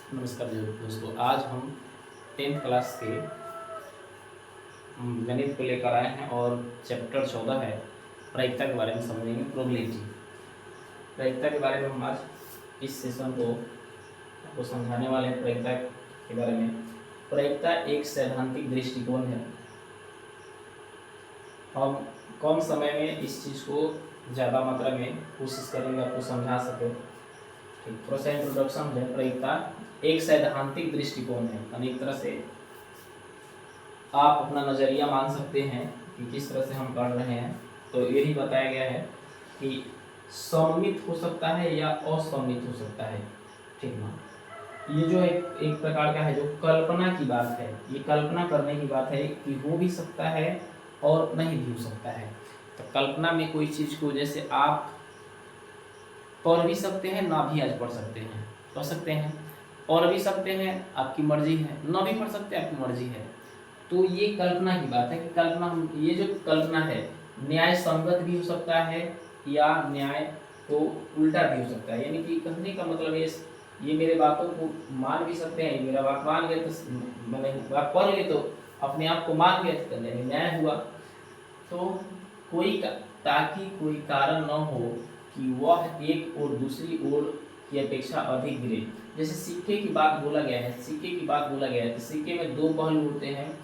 नमस्कार दोस्तों, आज हम 10th क्लास के गणित को लेकर आए हैं और चैप्टर 14 है प्रायिकता के बारे में समझेंगे। प्रोबेबिलिटी प्रायिकता के बारे में हम आज इस सेशन को आपको समझाने वाले हैं। प्रायिकता के बारे में, प्रायिकता एक सैद्धांतिक दृष्टिकोण है। हम कम समय में इस चीज़ को ज़्यादा मात्रा में कोशिश करेंगे आपको समझा सके। थोड़ा सा इंट्रोडक्शन है। प्रायिकता एक सैद्धांतिक दृष्टिकोण है, अनेक तरह से आप अपना नज़रिया मान सकते हैं कि किस तरह से हम पढ़ रहे हैं। तो यही बताया गया है कि सममित हो सकता है या असममित हो सकता है, ठीक ना। ये जो एक प्रकार का है, जो कल्पना की बात है, ये कल्पना करने की बात है कि हो भी सकता है और नहीं भी हो सकता है। तो कल्पना में कोई चीज़ को, जैसे आप पढ़ भी सकते हैं, ना भी आज पढ़ सकते हैं, पढ़ सकते हैं, पढ़ भी सकते हैं, आपकी मर्जी है, ना भी पढ़ सकते हैं, आपकी मर्जी है। तो ये कल्पना की बात है कि कल्पना, ये जो कल्पना है न्याय संगत भी हो सकता है या न्याय को उल्टा भी हो सकता है। यानी कि कहने का मतलब ये मेरे बातों को मान भी सकते हैं, मेरा बात मान गए तो मैंने बात पढ़ ली तो अपने आप को मान गए तो न्याय हुआ। तो ताकि कोई कारण न हो कि वह एक और दूसरी ओर की अपेक्षा अधिक गिरे। जैसे सिक्के की बात बोला गया है, तो सिक्के में दो पहलू होते हैं,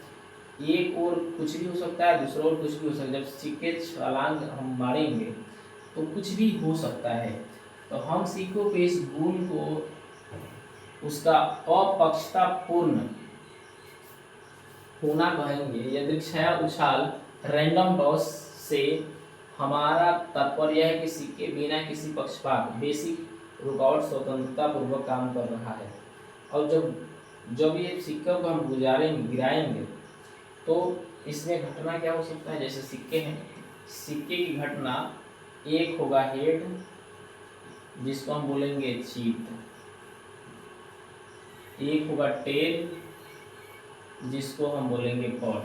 एक और कुछ भी हो सकता है, दूसरा और कुछ भी हो सकता है। जब सिक्के छलांग हम मारेंगे तो कुछ भी हो सकता है। तो हम सिक्कों के इस गुण को उसका अपक्षतापूर्ण होना कहेंगे। यदृच्छया उछाल, रैंडम टॉस से हमारा तात्पर्य है कि सिक्के बिना किसी पक्षपात, बेसिक रुकावट, स्वतंत्रता पूर्वक काम कर रहा है। और जब ये सिक्के को हम गिराएंगे तो इसमें घटना क्या हो सकता है। जैसे सिक्के हैं, सिक्के की घटना, एक होगा हेड जिसको हम बोलेंगे चीत, एक होगा टेल जिसको हम बोलेंगे पॉट।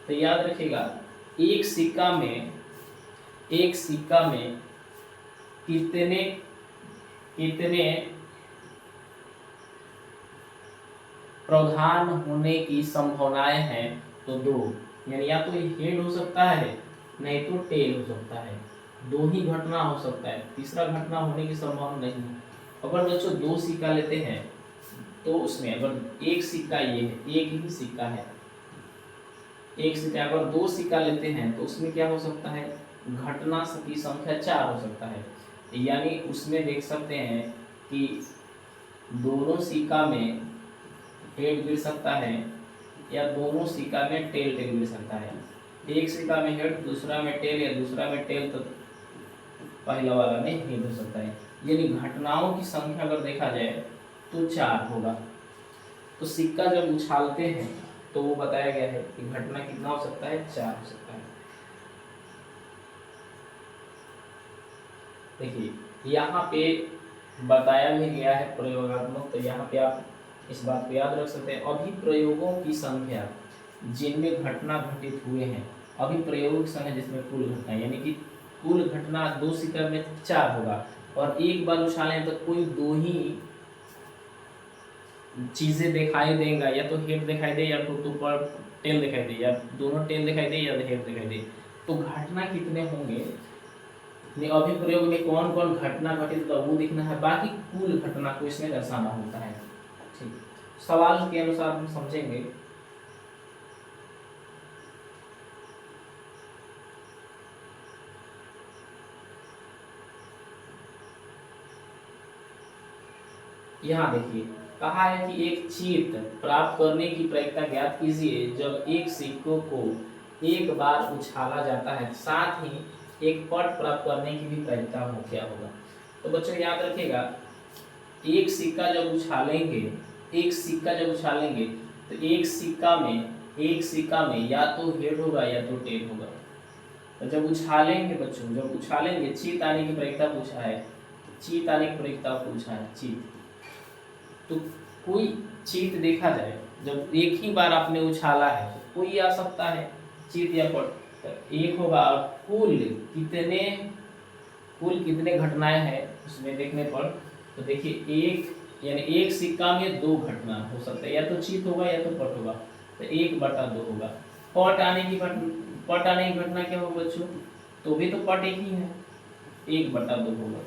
तो याद रखिएगा, एक सिक्का में कितने प्रधान होने की संभावनाएं हैं। तो दो, यानी या तो हेड हो सकता है, नहीं तो टेल हो सकता है। दो ही घटना हो सकता है, तीसरा घटना होने की संभावना नहीं है। अगर बच्चों दो सिक्का लेते हैं तो उसमें अगर एक सिक्का ये है, एक ही सिक्का है, एक सिक्का, अगर दो सिक्का लेते हैं तो उसमें क्या हो सकता है, घटना की संख्या 4 हो सकता है। यानी उसमें देख सकते हैं कि दोनों सिक्का में हेड गिर सकता है या दोनों सिक्का में टेल गिर सकता है। एक सिक्का में हेड, दूसरा में टेल, या दूसरा में टेल तो पहला वाला में हेड हो सकता है। यानी घटनाओं की संख्या अगर देखा जाए तो 4 होगा। तो सिक्का जब उछालते हैं तो वो बताया गया है कि घटना कितना हो सकता है, 4 हो सकता है। देखिए यहाँ पे बताया भी गया है प्रयोगात्मक, तो यहाँ पे आप इस बात को याद रख सकते हैं। अभी प्रयोगों की संख्या जिनमें घटना घटित हुए हैं, अभी प्रयोगों की संख्या जिसमें कुल घटना, यानी कि कुल घटना दो सिक्का में 4 होगा। और एक बार उछालें तो कोई दो ही चीजें दिखाई देगा, या तो हेड दिखाई दे या तो पर टेल दिखाई दे, या दोनों टेल दिखाई दे या हेड दिखाई दे। तो घटना कितने होंगे, अभी प्रयोग में कौन कौन घटना घटित होगा वो दिखना है, बाकी कुल घटना को इसमें दर्शाना होता है। ठीक, सवाल के अनुसार हम समझेंगे। यहाँ देखिए, कहा है कि एक चीत प्राप्त करने की प्रायिकता ज्ञात कीजिए जब एक सिक्कों को एक बार उछाला जाता है, साथ ही एक पट प्राप्त करने की भी प्रायिकता हो, क्या होगा। तो बच्चों याद रखिएगा, एक सिक्का जब उछालेंगे तो एक सिक्का में या तो हेड होगा या तो टेल होगा। तो जब उछालेंगे बच्चों, चीत आने की प्रायिकता पूछा है, चीत, तो कोई चीत देखा जाए, जब एक ही बार आपने उछाला है तो कोई आ सकता है चीत या पट, तो एक होगा। और कुल कितने घटनाएं हैं उसमें देखने पर, तो देखिए 1 यानी एक सिक्का में दो घटना हो सकता है, या तो चित होगा या तो पट होगा, तो 1/2 होगा। पट आने की घटना क्या होगा बच्चों, तो भी तो पट एक ही है, 1/2 होगा।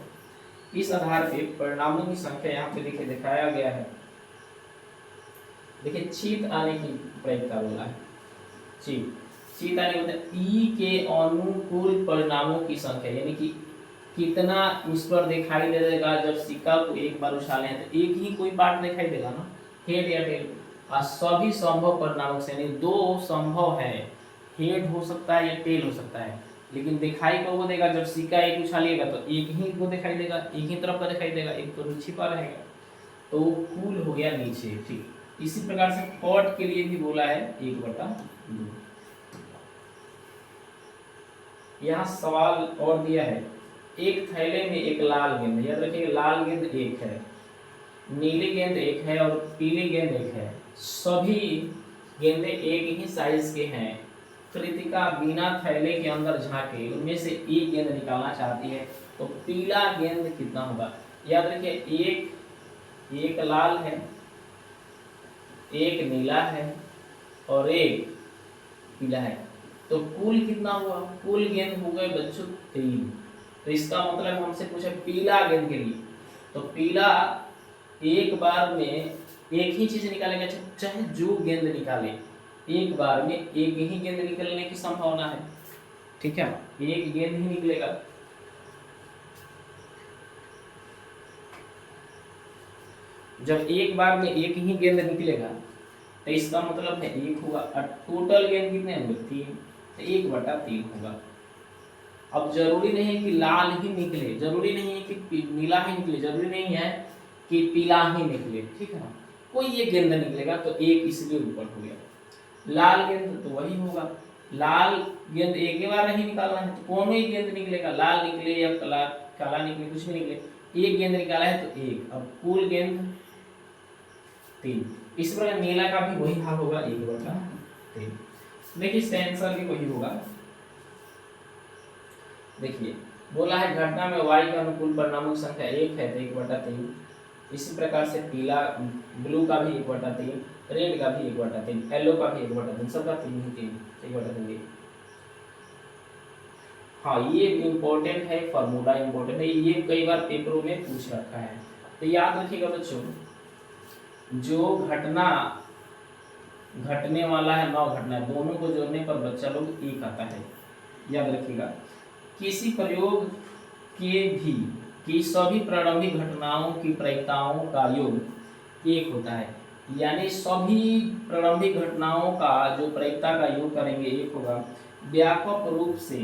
इस आधार पे परिणामों की संख्या यहाँ पे देखिए दिखाया गया है। देखिए चित आने की प्रयोगता बोला है, चित आने मतलब ई के अनुकूल परिणामों की संख्या, यानी कि कितना उस पर दिखाई दे देगा जब सिक्का को एक बार उछाले हैं, तो एक ही कोई पार्ट दिखाई देगा ना, हेड या टेल। और सभी संभव परिणामों से, यानी दो संभव है, हेड हो सकता है या टेल हो सकता है, लेकिन दिखाई को वो देगा जब सिक्का एक उछालिएगा तो एक ही को दिखाई देगा, एक ही तरफ का दिखाई देगा, एक तो छिपा रहेगा, तो कूल हो गया नीचे। ठीक, इसी प्रकार से पट के लिए भी बोला है 1/2। यहाँ सवाल और दिया है, एक थैले में एक लाल गेंद, याद रखिए लाल गेंद एक है, नीली गेंद एक है और पीली गेंद एक है, सभी गेंदें एक ही साइज के हैं। कृतिका बिना थैले के अंदर झांके उनमें से एक गेंद निकालना चाहती है, तो पीला गेंद कितना होगा। याद रखिए एक लाल है, एक नीला है और एक पीला है, तो कुल कितना हुआ, कुल गेंद हो गए बच्चों 3। तो इसका मतलब हमसे पूछे पीला गेंद के लिए, तो पीला एक बार में एक ही चीज निकालेगा, चाहे जो गेंद निकाले एक बार में एक ही गेंद निकलने की संभावना है। ठीक है, एक गेंद ही निकलेगा। जब एक बार में एक ही गेंद निकलेगा तो इसका मतलब है एक होगा, और टोटल गेंद कितने होंगे 3, तो 1/3 होगा। अब जरूरी नहीं है कि लाल ही निकले, जरूरी नहीं है कि नीला ही निकले, जरूरी नहीं है कि पीला ही निकले, ठीक है ना, कोई एक गेंद निकलेगा तो एक इसलिए ऊपर हो गया। लाल गेंद तो वही होगा, लाल गेंद एक ही बार नहीं निकालना है, तो कौन ही गेंद निकलेगा, लाल निकले या काला निकले, कुछ भी निकले, एक गेंद निकाला है तो एक, अब कुल गेंद 3। इस प्रकार नीला का भी वही हाल होगा, 1/3। देखिए इसका आंसर भी वही होगा। देखिए बोला है घटना में y के अनुकूल परिणामों की संख्या 1 है तो 1/3। इसी प्रकार से पीला ब्लू का भी 1/3, रेड का भी 1/3, येलो का भी 1/3, सबका 3 1/3। हाँ ये इम्पोर्टेंट है, फॉर्मूला इम्पोर्टेंट है, ये कई बार पेपरों में पूछ रखा है, तो याद रखिएगा बच्चों, जो घटना घटने वाला है 9 घटना, दोनों को जोड़ने पर बच्चा लोग 1 आता है। याद रखिएगा, किसी प्रयोग के भी कि सभी प्रारंभिक घटनाओं की प्रायिकताओं का योग 1 होता है, यानी सभी प्रारंभिक घटनाओं का जो प्रायिकता का योग करेंगे 1 होगा। व्यापक रूप से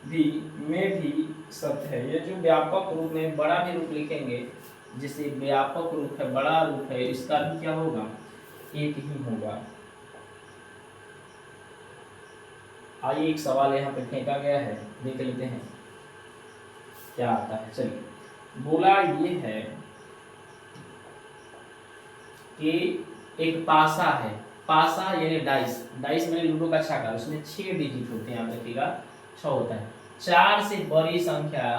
भी में भी सत्य है, ये जो व्यापक रूप में बड़ा भी रूप लिखेंगे, जैसे व्यापक रूप है, बड़ा रूप है, इसका भी क्या होगा 1 ही होगा। आइए एक सवाल यहाँ पे फेंका गया है, देख लेते हैं क्या आता है। चलिए बोला ये है कि एक पासा है, पासा यानी डाइस, डाइस मैंने लूडो का छक्का, उसमें 6 डिजिट होते हैं, याद रखिएगा 6 होता है। 4 से बड़ी संख्या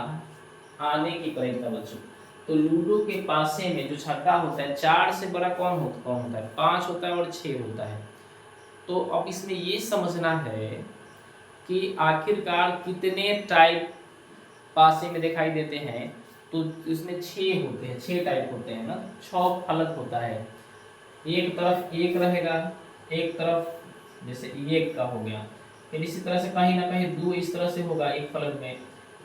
आने की प्रयत्न बच्चों, तो लूडो के पासे में जो छक्का होता है 4 से बड़ा कौन होता है, 5 होता है और 6 होता है। तो अब इसमें ये समझना है कि आखिरकार कितने टाइप पासे में दिखाई देते हैं, तो इसमें 6 होते हैं, 6 टाइप होते हैं ना, 6 फलक होता है। एक तरफ 1 रहेगा, एक तरफ जैसे 1 का हो गया, फिर इसी तरह से कहीं ना कहीं 2 इस तरह से होगा एक फलक में,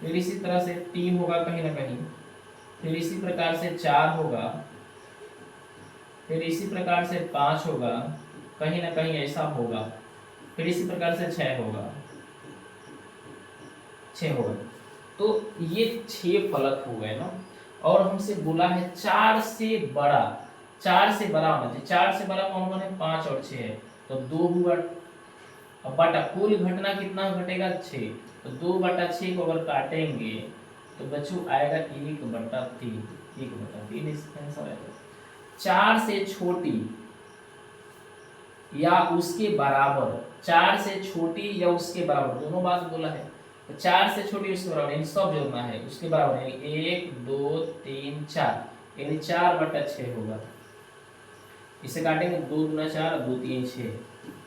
फिर इसी तरह से 3 होगा कहीं ना कहीं, फिर इसी प्रकार से 4 होगा, फिर इसी प्रकार से 5 होगा, कहीं ना कहीं ऐसा होगा, फिर इसी प्रकार से 6 होगा, 6 होगा। तो ये 6 फलक हो गए ना, और हमसे बोला है 4 से बड़ा, 4 से बड़ा होना चाहिए। 4 से बड़ा कौन कौन है, 5 और 6 है, तो 2 हुआ। अब बटा कुल घटना कितना घटेगा 6, तो 2/6 को अगर काटेंगे तो बच्चों आएगा 1/3, 1/3 इसका आंसर आएगा। 4 से छोटी या उसके बराबर, 4 से छोटी या उसके बराबर, दोनों बात बोला है, तो 4 से छोटी उसके बराबर, इन सब जोड़ना है, उसके बराबर यानी 1 2 3 4, यानी 4/6 होगा। इसे काटेंगे 2 दूना 4, 2 3 6,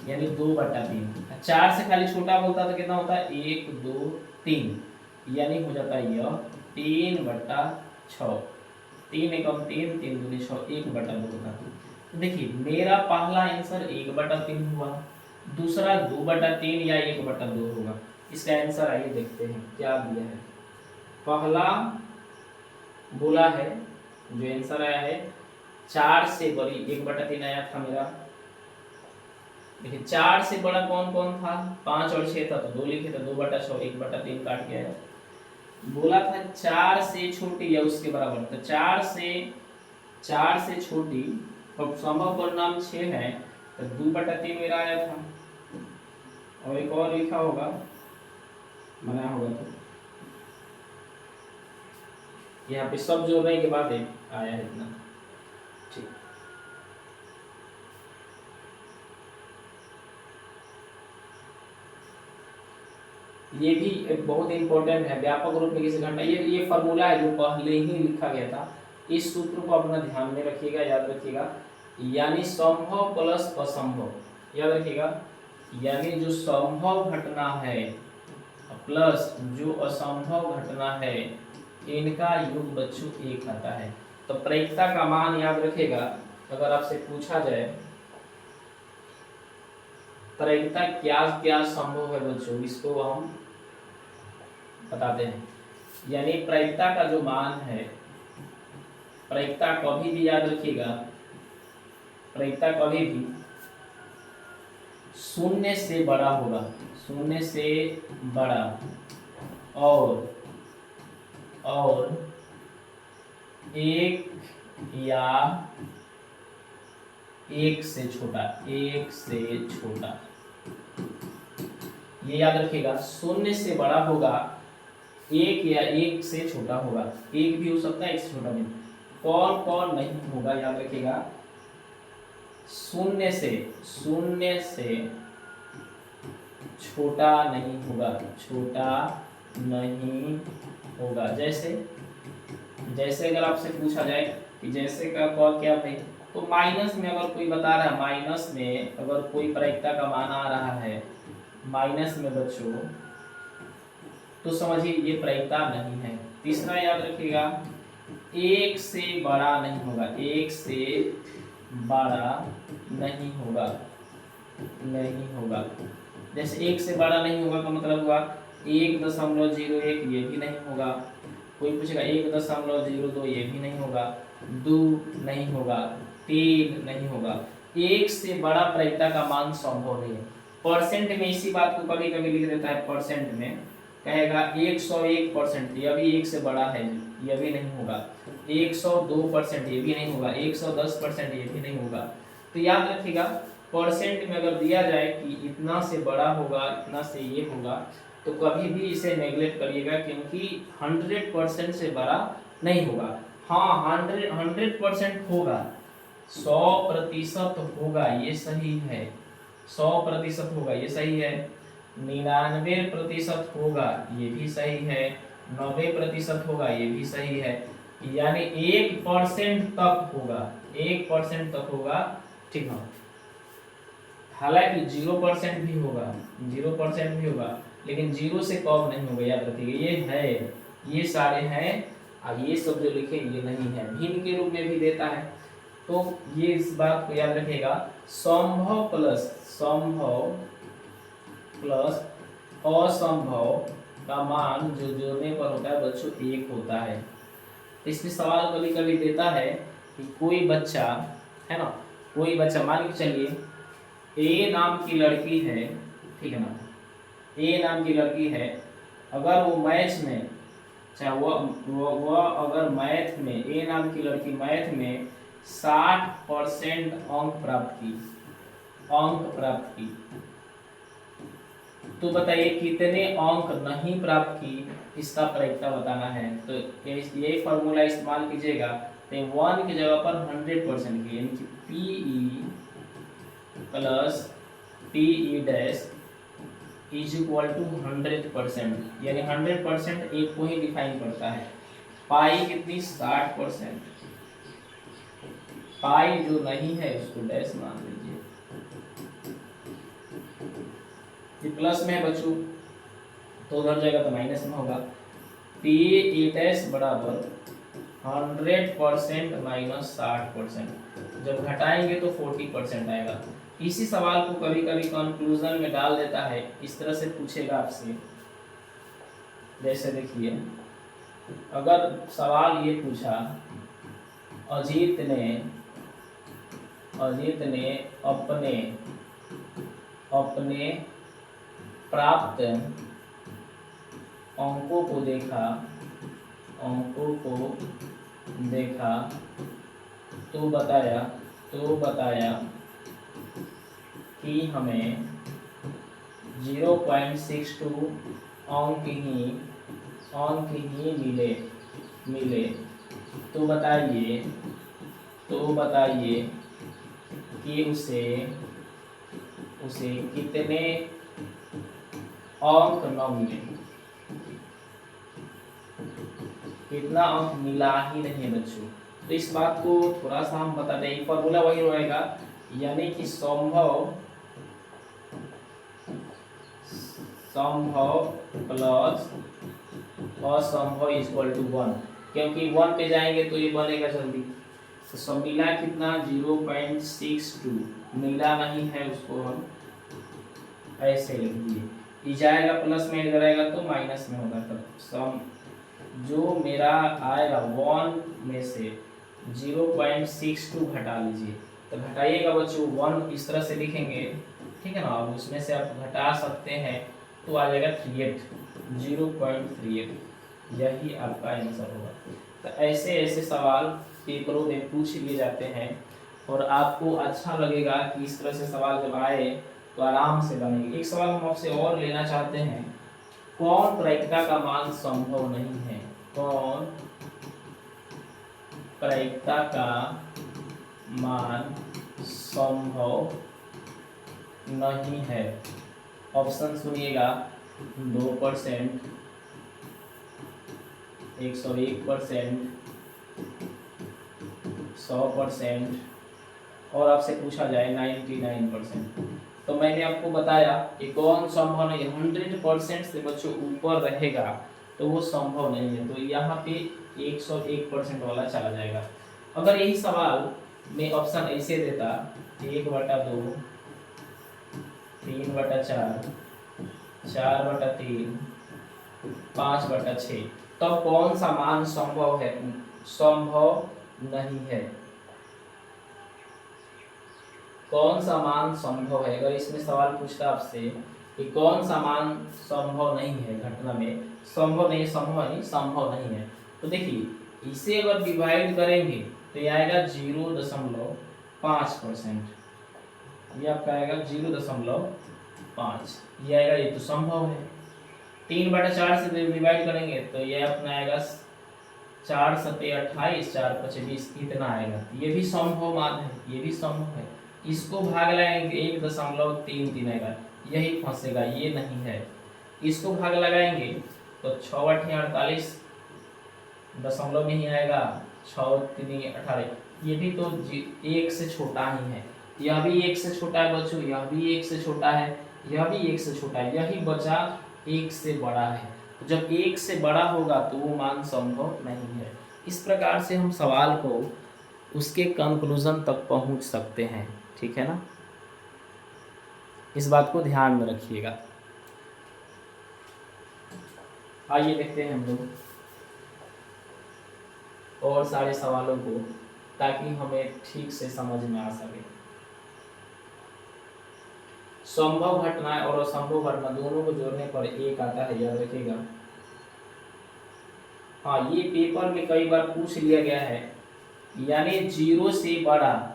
यानी 2/3। 4 से खाली छोटा बोलता तो कितना होता है 1 2 3, यानी हो जाता है यह 3/6। 3 एकम 3, 3 दूनी 6, 1/2 होगा। तो देखिए मेरा पहला आंसर 1/3 हुआ, दूसरा 2/3 या 1/2 होगा। इसका आंसर आइए देखते हैं क्या दिया है। पहला बोला है, जो आंसर आया है 4 से बड़ी 1/3 आया था मेरा। देखिए 4 से बड़ा कौन कौन था, 5 और 6 था, तो 2 लिखे थे, 2/6, 1/3 काट गया। बोला था 4 से छोटी या उसके बराबर, तो 4 से छोटी और संभव परिणाम 6 है, तो 2/3 मेरा आया था। और एक और लिखा होगा, बनाया होगा, तो यहाँ पे सब जोड़ने के बाद आया है इतना। ठीक, ये भी एक बहुत इंपॉर्टेंट है, व्यापक रूप में किसी घटना, ये फॉर्मूला है जो पहले ही लिखा गया था। इस सूत्र को अपना ध्यान में रखिएगा, याद रखिएगा, यानी संभव प्लस असंभव, याद रखिएगा, यानी जो संभव घटना है प्लस जो असंभव घटना है, इनका योग बच्चों एक आता है। तो प्रायिकता का मान याद रखेगा, अगर आपसे पूछा जाए प्रायिकता क्या क्या संभव है बच्चों, इसको हम बताते हैं। यानी प्रायिकता का जो मान है, प्रायिकता कभी भी याद रखिएगा, प्रायिकता कभी भी 0 से बड़ा होगा, 0 से बड़ा और 1 या 1 से छोटा, 1 से छोटा, ये याद रखिएगा। 0 से बड़ा होगा, 1 या 1 से छोटा होगा, 1 भी हो सकता है 1 से छोटा नहीं। कौन कौन नहीं होगा याद रखिएगा, 0 से छोटा नहीं होगा, छोटा नहीं होगा। जैसे अगर आपसे पूछा जाए कि जैसे का कौन क्या भाई, तो माइनस में अगर कोई बता रहा है, माइनस में अगर कोई प्रायिकता का मान आ रहा है माइनस में बच्चों, तो समझिए ये प्रायिकता नहीं है। तीसरा याद रखिएगा, 1 से बड़ा नहीं होगा, 1 से बड़ा नहीं होगा, नहीं होगा। जैसे 1 से बड़ा नहीं होगा का मतलब हुआ 1.01, ये भी नहीं होगा। कोई पूछेगा 1.02, ये भी नहीं होगा। 2 नहीं होगा, 3 नहीं होगा। 1 से बड़ा प्रायिकता का मान संभव नहीं है। परसेंट में इसी बात को कभी कभी लिख देता है, परसेंट में कहेगा 101%, यह भी 1 से बड़ा है, यह भी नहीं होगा। 102%, ये भी नहीं होगा। 110%, ये भी नहीं होगा। तो याद रखिएगा, परसेंट में अगर दिया जाए कि इतना से बड़ा होगा, इतना से ये होगा, तो कभी भी इसे नेगलेक्ट करिएगा, क्योंकि 100% से बड़ा नहीं होगा। हाँ 100% होगा, 100% होगा, ये सही है। 100% होगा, ये सही है। 99% होगा, ये भी सही है। 90% होगा, ये भी सही है। यानी 1% तक होगा, 1% तक होगा, ठीक है। हालांकि 0% भी होगा, 0% भी होगा, लेकिन 0 से कम नहीं होगा, याद रखिएगा। ये है, ये सारे हैं, और ये सब जो लिखे ये नहीं है, भिन्न के रूप में भी देता है। तो ये इस बात को याद रखिएगा, संभव प्लस असंभव का मान जो जोड़ने पर होता है बच्चों 1 होता है। इसमें सवाल कभी कभी देता है कि कोई बच्चा है ना, कोई बच्चा मान के चलिए ए नाम की लड़की है, ठीक है ना, ए नाम की लड़की है, अगर वो मैथ में, चाहे वो अगर मैथ में, ए नाम की लड़की मैथ में 60% अंक प्राप्त की, तो बताइए कितने अंक नहीं प्राप्त की, इसका प्रायिकता बताना है। तो ये फॉर्मूला इस्तेमाल कीजिएगा, तो 1 की जगह पर 100% की, यानी कि PE plus PE dash is equal to 100%, यानी 100% एक को ही डिफाइन करता है। पाई कितनी 60%, पाई जो नहीं है उसको डैश मान लीजिए। ये प्लस में है बच्चों तो उधर जाएगा तो माइनस में होगा। पी ई डैश बराबर 100% माइनस 60%। जब घटाएंगे तो 40% आएगा। इसी सवाल को कभी कभी कंक्लूजन में डाल देता है, इस तरह से पूछेगा आपसे। जैसे देखिए, अगर सवाल ये पूछा अजीत ने अपने प्राप्त अंकों को देखा तो बताया कि हमें 0.62 अंक ही मिले तो बताइए कि उसे कितने अंक न मिले। कितना अंक मिला ही नहीं बच्चों। तो इस बात को थोड़ा सा हम बता दें, फॉर्मूला वही रहेगा, यानी कि संभव प्लस असंभव इक्वल टू 1। क्योंकि 1 पे जाएंगे तो ये बनेगा जल्दी। तो सब मिला कितना 0.62 मिला नहीं है, उसको हम ऐसे लिख दिए। ये जाएगा प्लस में, इधर आएगा तो माइनस में होगा। तब सम जो मेरा आएगा 1 में से 0.62 घटा लीजिए। तो घटाइएगा बच्चों 1 इस तरह से लिखेंगे, ठीक है ना। अब उसमें से आप घटा सकते हैं तो आ जाएगा 0.38। यही आपका आंसर होगा। तो ऐसे सवाल पेपरों में पूछ लिए जाते हैं और आपको अच्छा लगेगा कि इस तरह से सवाल जब आए तो आराम से बनेंगे। एक सवाल हम आपसे और लेना चाहते हैं, कौन प्रायिकता का मान संभव नहीं है? कौन प्रायिकता का मान संभव नहीं है? ऑप्शन सुनिएगा, 2%, 101%, 100%, और आपसे पूछा जाए 99%। तो मैंने आपको बताया कि कौन संभव नहीं, 100% से बच्चों ऊपर रहेगा तो वो संभव नहीं है। तो यहाँ पे 101% वाला चला जाएगा। अगर यही सवाल में ऑप्शन ऐसे देता 1/2, 3/4, 4/3, 5/6, तब कौन सा मान संभव नहीं है? कौन सा मान संभव है? अगर इसमें सवाल पूछता आपसे कि कौन सा मान संभव नहीं है घटना में, संभव नहीं है, तो देखिए इसे अगर डिवाइड करेंगे तो ये आएगा 0.5%। ये आपका आएगा 0.5, ये आएगा, ये तो संभव है। 3/4 से डिवाइड करेंगे तो ये अपना आएगा 4 7 28, 4 5 20, इतना आएगा। ये भी संभव मान है, ये भी संभव है। इसको भाग लगाएंगे 1.33 आएगा, यही फंसेगा, ये नहीं है। इसको भाग लगाएंगे तो 6 8 48 दशमलव नहीं आएगा, 6 3 18, ये भी तो 1 से छोटा ही है। यह भी 1 से छोटा है बच्चों, यह भी 1 से छोटा है, यह भी 1 से छोटा है, यही बचा 1 से बड़ा है। जब 1 से बड़ा होगा तो वो मान संभव नहीं है। इस प्रकार से हम सवाल को उसके कंक्लूजन तक पहुंच सकते हैं, ठीक है ना। इस बात को ध्यान में रखिएगा। आइए देखते हैं हम लोग और सारे सवालों को, ताकि हमें ठीक से समझ में आ सके। संभव घटना और असंभव घटना दोनों को जोड़ने पर एक आता है, याद रखिएगा। हाँ, ये पेपर में कई बार पूछ लिया गया है, यानी 0 से बड़ा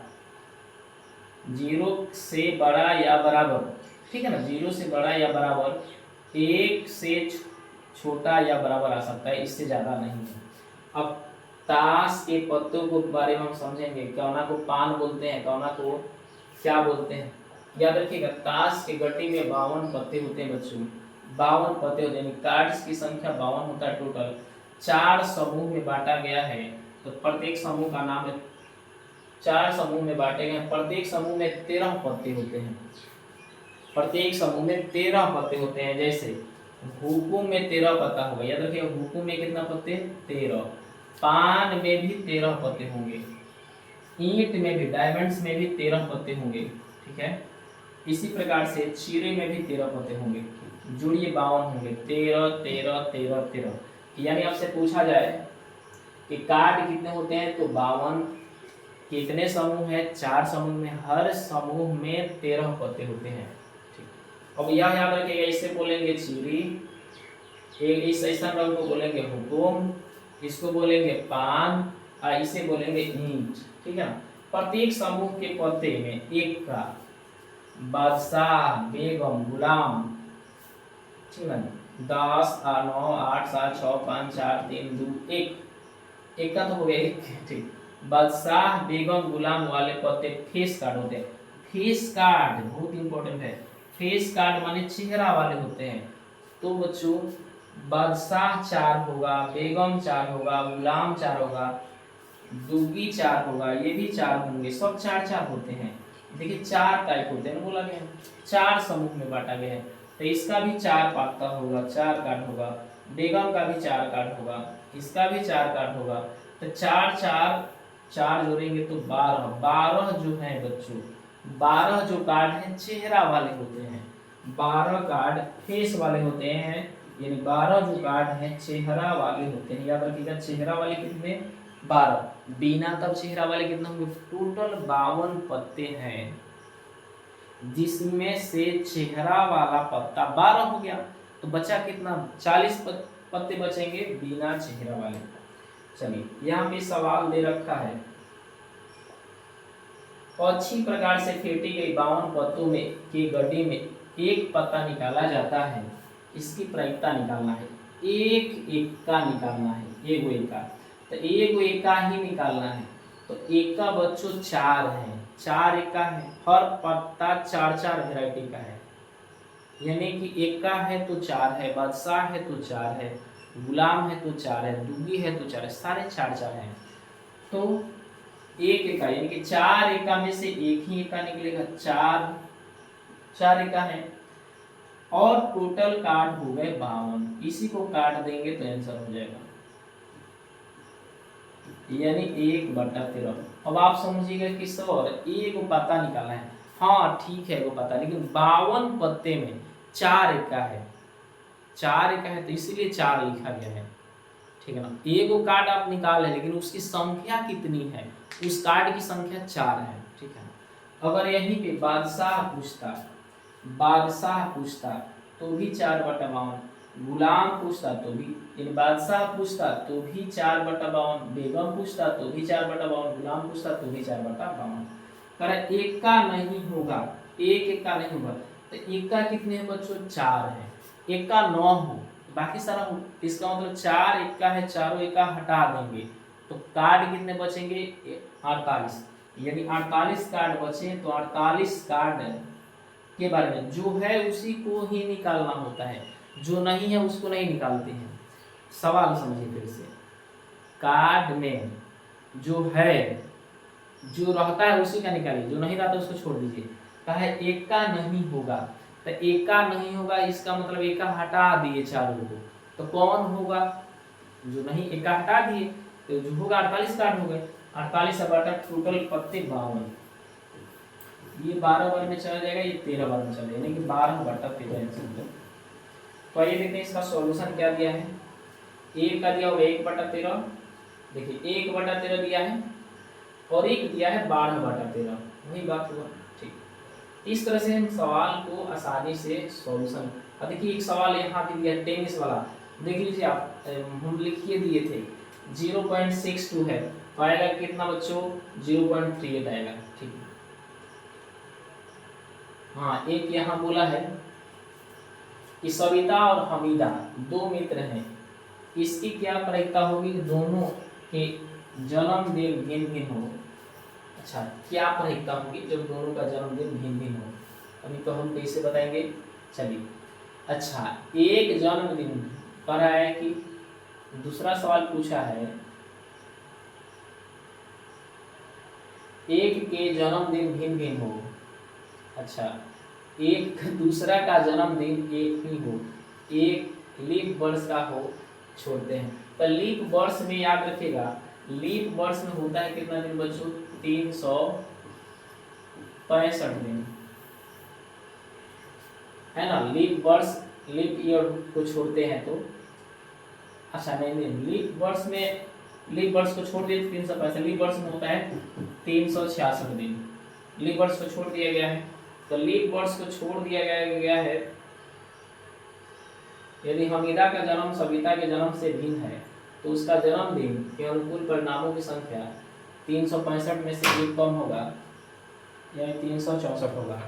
या बराबर, ठीक है ना। 0 से बड़ा या बराबर, 1 से छोटा या बराबर आ सकता है, इससे ज्यादा नहीं है। अब ताश के पत्तों को बारे में हम समझेंगे, कौना को पान बोलते हैं, कौना को क्या बोलते हैं। याद रखिएगा, ताश के गट्टी में 52 पत्ते होते हैं बच्चों, 52 पत्ते होते हैं। कार्ड्स की संख्या 52 होता है टोटल। 4 समूह में बांटा गया है, तो प्रत्येक समूह का नाम है 4 समूह में बांटे गए हैं। प्रत्येक समूह में 13 पत्ते होते हैं। प्रत्येक समूह में 13 पत्ते होते हैं। जैसे हुकुम में 13 पत्ता होगा, याद रखिए हुकुम में कितना पत्ते? 13। पान में भी 13 पत्ते होंगे। ईंट में भी, डायमंड्स में भी 13 पत्ते होंगे। ठीक है, इसी प्रकार से चीरे में भी 13 पत्ते होंगे। जुड़िए 52 होंगे। 13 13 13 13। यानी आपसे पूछा जाए कि कार्ड कितने होते हैं, तो 52। कितने समूह है? 4 समूह में, हर समूह में 13 पत्ते होते हैं। ठीक, अब यह याद रखिएगा, इससे बोलेंगे चीरी, इस ऐसा रंग को बोलेंगे हुकुम, इसको बोलेंगे पान, और इसे बोलेंगे ईंट। ठीक है, प्रत्येक समूह के पत्ते में एक का बादशाह, बेगम, गुलाम, ठीक है, 10 9 8 7 6 5 4 3 2 1, एक का तो हो गया एक। ठीक, बादशाह, बेगम, गुलाम वाले पत्ते फेस कार्ड होते हैं। फेस कार्ड बहुत इंपॉर्टेंट है। फेस कार्ड माने चेहरा वाले होते हैं। तो बच्चों बादशाह 4 होगा, बेगम 4 होगा, गुलाम 4 होगा, दुगी 4 होगा, ये भी 4 होंगे, सब 4 4 होते हैं। देखिए 4 टाइप होते हैं, बोला गया 4 समूह में बांटा गया है। तो इसका भी 4 पत्ता होगा, 4 कार्ड होगा। बेगम का भी 4 कार्ड होगा, इसका भी 4 कार्ड होगा। तो 4 4 4 जोड़ेंगे तो 12। 12 जो है बच्चों, 12 जो कार्ड है चेहरा वाले होते हैं। 12 कार्ड फेस वाले होते हैं, यानी 12 जो कार्ड है चेहरा वाले होते हैं। याद रखिएगा चेहरा वाले कितने? 12। बिना तब चेहरा वाले कितने होंगे? टोटल 52 पत्ते हैं, जिसमें से चेहरा वाला पत्ता 12 हो गया। तो बचा कितना? 40 पत्ते बचेंगे बिना चेहरा वाले। चलिए यहाँ पे सवाल दे रखा है, अच्छी प्रकार से फेंटी गई 52 पत्तों में के गड्ढे में एक पत्ता निकाला जाता है। इसकी प्रायिकता निकालना है। एक एका निकालना है, एगो एका। तो एगो एका ही निकालना है। तो एका बच्चों 4 है, 4 एका है। हर पत्ता 4 4 वैरायटी का है, यानी कि एका है तो 4 है, बादशाह है तो 4 है, गुलाम है तो 4 है, दुगी है तो 4 है, सारे 4 4 हैं। तो एक एका यानी कि 4 एका में से एक ही एका निकलेगा। 4 एका है, और टोटल कार्ड हो गए 52। इसी को काट देंगे तो आंसर हो जाएगा, यानी 1/13। अब आप समझिएगा कि सर एक पत्ता निकाला है, हाँ ठीक है वो पता, लेकिन 52 पत्ते में 4 एका है, 4 एका है तो इसीलिए 4 लिखा गया है। ठीक है ना, एक कार्ड आप निकाल लें, लेकिन उसकी संख्या कितनी है? उस कार्ड की संख्या 4 है। ठीक है, अगर यहीं पे बादशाह पूछता तो भी 4/52, गुलाम पूछता तो भी, यानी बादशाह पूछता तो भी 4/52, बेगम पूछता तो भी 4/52, गुलाम पूछता तो भी 4/52। कर एक का नहीं होगा, एक का नहीं होगा। तो एक का कितने हैं बच्चों? 4 है। एक का 9 हो, बाकी सारा हो, इसका मतलब 4 एका है, चारों एका हटा देंगे तो कार्ड कितने बचेंगे? 48। यदि 48 कार्ड बचे तो 48 कार्ड के बारे में जो है उसी को ही निकालना होता है, जो नहीं है उसको नहीं निकालते हैं। सवाल समझिए फिर से, कार्ड में जो है, जो रहता है उसी का निकालिए, जो नहीं रहता उसको छोड़ दीजिए। कहा है एका नहीं होगा, तो एका नहीं होगा इसका मतलब एका हटा दिए चारों को, तो कौन होगा? जो नहीं, एका हटा दिए तो जो होगा 48 कार्ड हो गए। 48 बटा टोटल पत्ते 52, ये 12 बार में चला जाएगा, ये 13 बार में चला, यानी कि 12/13। तो आइए देखते हैं इसका सॉल्यूशन क्या दिया है। एक का दिया होगा 1/13, देखिए 1/13 दिया है, और एक दिया है 12/13, वही बात हुआ। ठीक, इस तरह से हम सवाल को आसानी से सॉल्यूशन। देखिए एक सवाल यहाँ पे दिया टेनिस वाला, देख लीजिए आप, हम लिखिए दिए थे 0.62 है, तो आएगा कितना बच्चों? 0.38 आएगा। ठीक है, हाँ एक यहाँ बोला है कि सविता और हमीदा 2 मित्र हैं, इसकी क्या प्रायिकता होगी? दोनों के जन्मदिन भिन्न भिन्न हो। अच्छा, क्या प्रायिकता होगी जब दोनों का जन्मदिन भिन्न भिन्न हो? अभी तो हम कैसे बताएंगे, चलिए। अच्छा, एक जन्मदिन पर आया कि दूसरा सवाल पूछा है, एक के जन्मदिन भिन्न भिन्न हो, अच्छा एक दूसरा का जन्मदिन एक ही हो, एक लीप वर्ष का हो, छोड़ते हैं। तो लीप वर्ष में याद रखिएगा, लीप वर्ष में होता है कितना दिन बच्चों, 365 दिन, है ना। लीप वर्ष, लीप ईयर को छोड़ते हैं तो, अच्छा नहीं, लीप वर्ष में, लीप वर्ष को छोड़ दिए 365, लीप वर्ष में होता है 366 दिन, लीप वर्ष को छोड़ दिया गया है। तो लीप वर्ष को छोड़ दिया गया है, यदि हमीदा का जन्म सविता के जन्म से भिन्न है तो उसका जन्मदिन के अनुकूल परिणामों की संख्या 365 में से एक कम होगा, यानी 364 होगा।